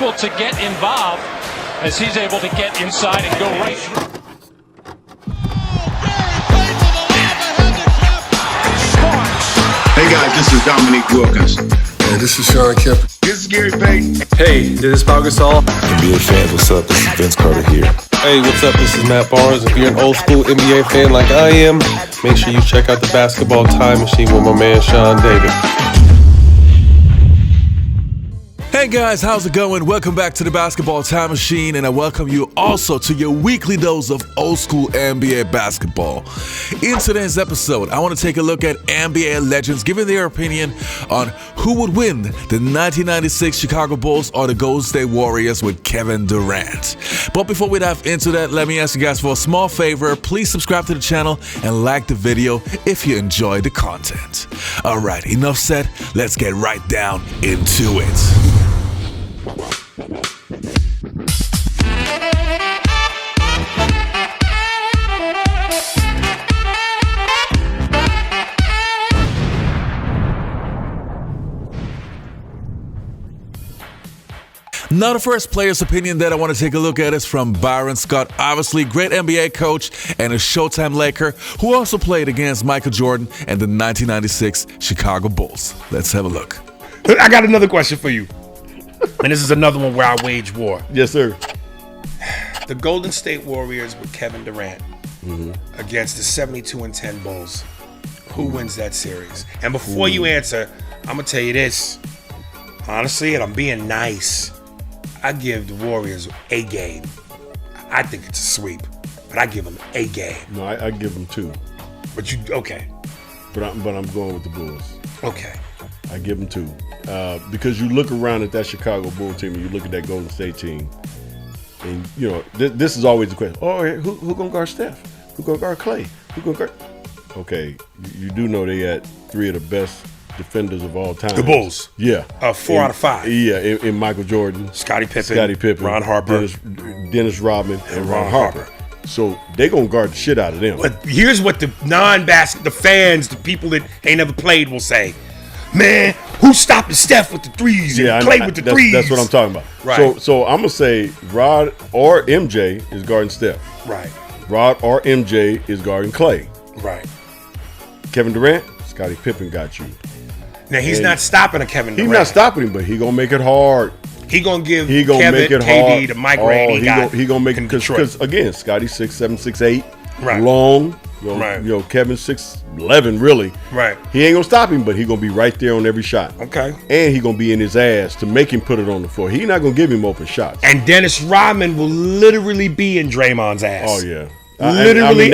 able to get involved as he's able to get inside and go right through. Hey guys, this is Dominique Wilkins. Hey, this is Sean Kemp. This is Gary Payton. Hey, this is Pau Gasol. NBA fans, what's up? This is Vince Carter here. Hey, what's up? This is Matt Barnes. If you're an old school NBA fan like I am, make sure you check out the Basketball Time Machine with my man Sean David. Hey guys, how's it going? Welcome back to the Basketball Time Machine, and I welcome you also to your weekly dose of old school NBA basketball. In today's episode, I want to take a look at NBA legends giving their opinion on who would win the 1996 Chicago Bulls or the Golden State Warriors with Kevin Durant. But before we dive into that, let me ask you guys for a small favor. Please subscribe to the channel and like the video if you enjoy the content. Alright, enough said, let's get right down into it. Now, the first player's opinion that I want to take a look at is from Byron Scott, obviously great NBA coach and a Showtime Laker who also played against Michael Jordan and the 1996 Chicago Bulls. Let's have a look. I got another question for you. And this is another one where I wage war. Yes, sir. The Golden State Warriors with Kevin Durant against the 72-10 Bulls. Who wins that series? And before you answer, I'm going to tell you this. Honestly, and I'm being nice, I give the Warriors a game. I think it's a sweep, but I give them a game. No, I give them two. But you, okay. But I'm going with the Bulls. Okay. I give them two. Because you look around at that Chicago Bulls team and you look at that Golden State team, and you know this is always the question. Oh, who gonna guard Steph? Who gonna guard Clay? Who gonna guard? Okay, you do know they had three of the best defenders of all time. The Bulls. Yeah. 4 out of 5. Yeah, in Michael Jordan, Scottie Pippen, Ron Harper, Dennis Rodman, and Ron Harper. So they gonna guard the shit out of them. But here's what the the fans, the people that ain't never played will say. Man, who's stopping Steph with the threes and Clay with the threes? That's what I'm talking about. Right. So I'm going to say Rod or MJ is guarding Steph. Right. Rod or MJ is guarding Clay. Right. Kevin Durant, Scottie Pippen got you. Now, he's not stopping a Kevin Durant. He's not stopping him, but he going to make it hard. He going to give Kevin, KD, the migraine he got. He going to make it because, again, Scottie 6'7", 6'8", right. long. Right. You know, Kevin 6'11", really. Right. He ain't gonna stop him, but he gonna be right there on every shot. Okay. And he gonna be in his ass to make him put it on the floor. He not gonna give him open shots. And Dennis Rodman will literally be in Draymond's ass. Oh yeah. Literally,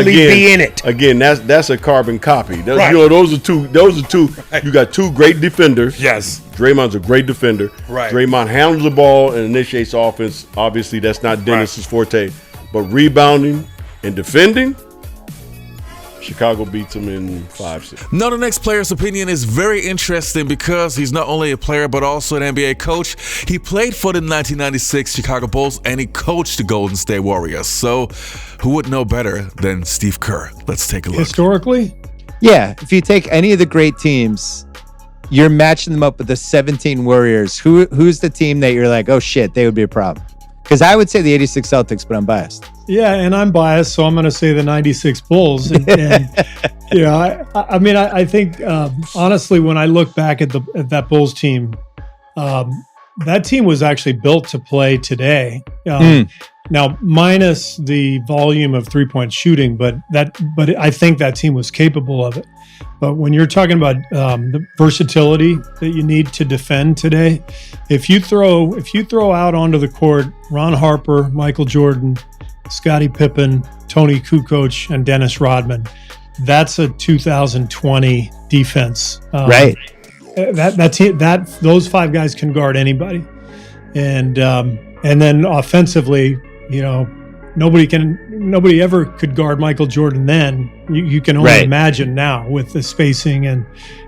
be in it. Again, that's a carbon copy. Right. You know, those are two. Right. You got two great defenders. Yes. Draymond's a great defender. Right. Draymond handles the ball and initiates offense. Obviously, that's not Dennis's forte. But rebounding and defending, Chicago beats him in 5-6. Now, the next player's opinion is very interesting because he's not only a player but also an NBA coach. He played for the 1996 Chicago Bulls and he coached the Golden State Warriors. So, who would know better than Steve Kerr? Let's take a look. Historically? Yeah, if you take any of the great teams, you're matching them up with the 17 Warriors. Who's the team that you're like, oh shit, they would be a problem? Because I would say the 86 Celtics, but I'm biased. Yeah, and I'm biased, so I'm going to say the 96 Bulls. And you know, I mean, I think, honestly, when I look back at that Bulls team, that team was actually built to play today. Now, minus the volume of three-point shooting, but I think that team was capable of it. But when you're talking about the versatility that you need to defend today, if you throw out onto the court Ron Harper, Michael Jordan, Scottie Pippen, Toni Kukoc, and Dennis Rodman, that's a 2020 defense. Right. Those five guys can guard anybody, and then offensively, you know, nobody ever could guard Michael Jordan then. You can only imagine now with the spacing and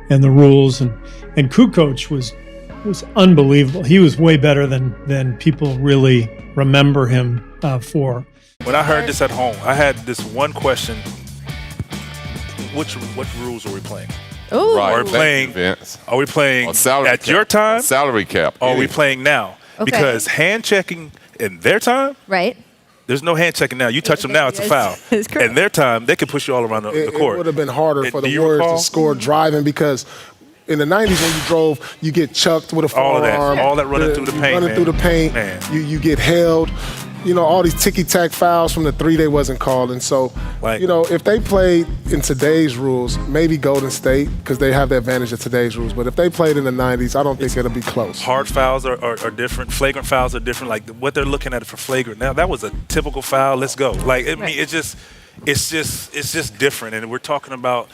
the rules, and Kukoc was unbelievable. He was way better than people really remember him for. When I heard this at home, I had this one question: what rules are we playing? Ooh. Right. Are we playing on salary at cap, your time? salary cap. Or are we playing now? Because hand checking in their time, right? There's no hand checking now. You touch them now, it's a foul. In their time, they can push you all around the court. It would have been harder for the Warriors to score driving because in the 90s when you drove, you get chucked with a forearm. All that running through the paint, Running through the paint. Man. You get held. You know, all these ticky-tack fouls from the three they wasn't called. And so, you know, if they played in today's rules, maybe Golden State, because they have the advantage of today's rules. But if they played in the 90s, I don't think it'll be close. Hard fouls are different. Flagrant fouls are different. Like what they're looking at for flagrant. Now, that was a typical foul. Let's go. Like, I mean, it's just different. And we're talking about,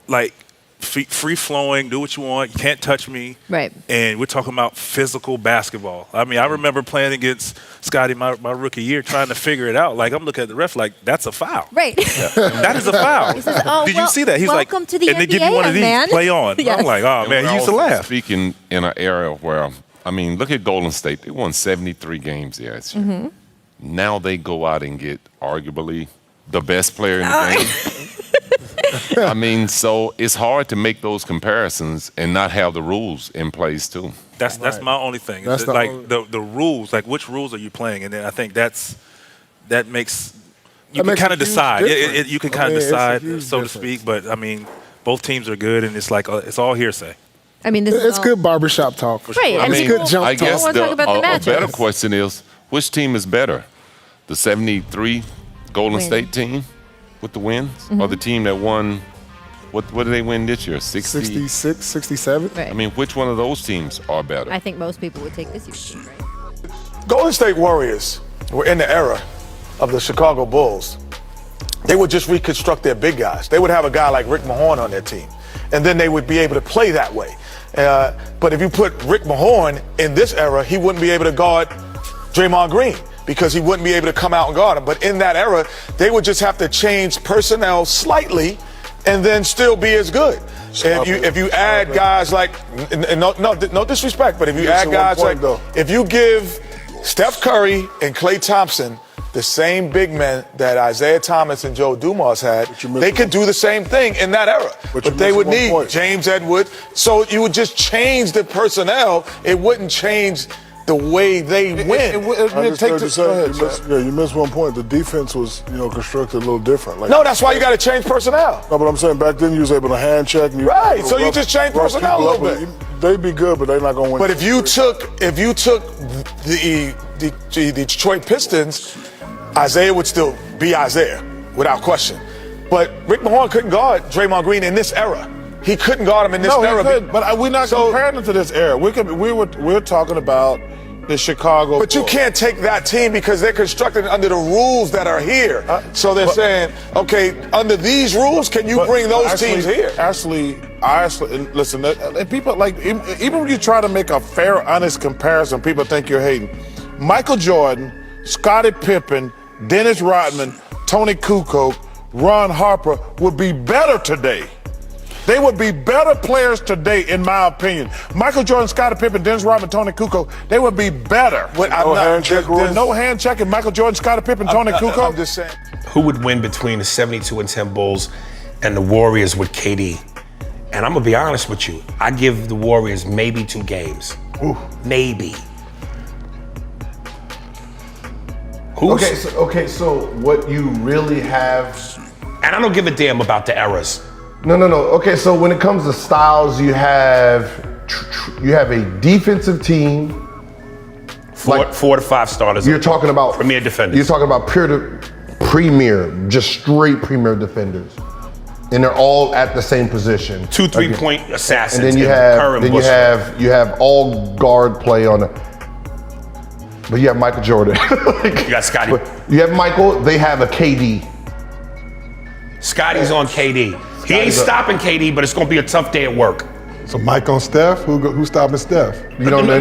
like, free flowing, do what you want, you can't touch me. Right. And we're talking about physical basketball. I mean, I remember playing against Scottie my rookie year trying to figure it out. Like, I'm looking at the ref like, that's a foul. Right. That is a foul. He says, oh, Did you see that? He's like, welcome to the and NBA, they give you one of these, man. play on. Yes. I'm like, oh, man, he used to laugh. Speaking in an era where, I mean, look at Golden State. They won 73 games last year. Mm-hmm. Now they go out and get arguably the best player in the game. I mean, so it's hard to make those comparisons and not have the rules in place too. That's my only thing. That's the rules, like which rules are you playing? And then I think that makes you can kind of decide. You can kind of decide, so to speak. But I mean, both teams are good, and it's like it's all hearsay. I mean, it's good barbershop talk. For right. Sure. I mean, good jump I guess talk. Talk about the a better question is, which team is better? The 73 Golden State team with the wins, or the team that won? What did they win this year? 66, 67? Right. I mean, which one of those teams are better? I think most people would take this year's team, right? Golden State Warriors were in the era of the Chicago Bulls. They would just reconstruct their big guys. They would have a guy like Rick Mahorn on their team, and then they would be able to play that way. But if you put Rick Mahorn in this era, he wouldn't be able to guard Draymond Green because he wouldn't be able to come out and guard him. But in that era, they would just have to change personnel slightly and then still be as good. If you add guys like, no disrespect, but if you add guys like, if you give Steph Curry and Klay Thompson the same big men that Isaiah Thomas and Joe Dumars had, they could do the same thing in that era. But they would need James Edwards. So you would just change the personnel. It wouldn't change the way they win. You missed one point. The defense was, constructed a little different. No, that's why you got to change personnel. No, but I'm saying back then you was able to hand check. And right. So you just change personnel a little bit. They'd be good, but they're not going to win. But if you took the Detroit Pistons, Isaiah would still be Isaiah without question. But Rick Mahorn couldn't guard Draymond Green in this era. He couldn't guard him in this era. He could, but we're not comparing him to this era. We're talking about the Chicago. But you can't take that team because they're constructed under the rules that are here. So they're saying, okay, under these rules, can you bring those teams here? Listen, and people like, even when you try to make a fair, honest comparison, people think you're hating. Michael Jordan, Scottie Pippen, Dennis Rodman, Toni Kukoc, Ron Harper would be better today. They would be better players today, in my opinion. Michael Jordan, Scottie Pippen, Dennis Rodman, Toni Kukoc, they would be better. There's no hand checking Michael Jordan, Scottie Pippen, Toni Kukoc. I'm just saying. Who would win between the 72-10 Bulls and the Warriors with KD? And I'm going to be honest with you. I give the Warriors maybe 2 games. Ooh. Maybe. So what you really have... And I don't give a damn about the eras. No. Okay, so when it comes to styles, you have a defensive team. 4 to 5 starters. You're talking about premier defenders. You're talking about just straight premier defenders, and they're all at the same position. 2 3-point assassins. And then you have all guard play on it. But you have Michael Jordan. You got Scottie. You have Michael. They have a KD. Scotty's on KD. He ain't stopping KD, but it's going to be a tough day at work. So Mike on Steph? Who's stopping Steph? Ron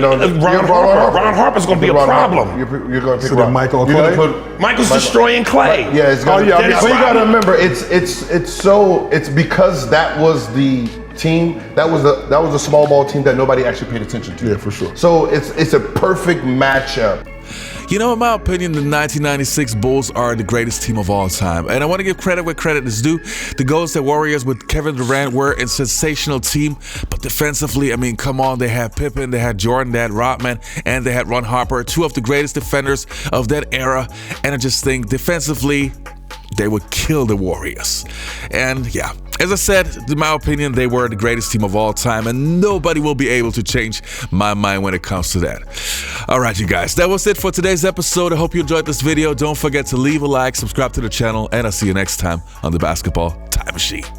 Harper's going to be a problem. You're going to pick Mike on Klay? Michael's destroying Klay. Yeah, it's but you got to remember, it's because that was the team, that was the small ball team that nobody actually paid attention to. Yeah, for sure. So it's a perfect matchup. You know, in my opinion, the 1996 Bulls are the greatest team of all time. And I want to give credit where credit is due. The Golden State Warriors with Kevin Durant were a sensational team. But defensively, I mean, come on, they had Pippen, they had Jordan, they had Rodman, and they had Ron Harper, two of the greatest defenders of that era. And I just think defensively, they would kill the Warriors. And yeah, as I said, in my opinion, they were the greatest team of all time, and nobody will be able to change my mind when it comes to that. All right, you guys, that was it for today's episode. I hope you enjoyed this video. Don't forget to leave a like, subscribe to the channel, and I'll see you next time on the Basketball Time Machine.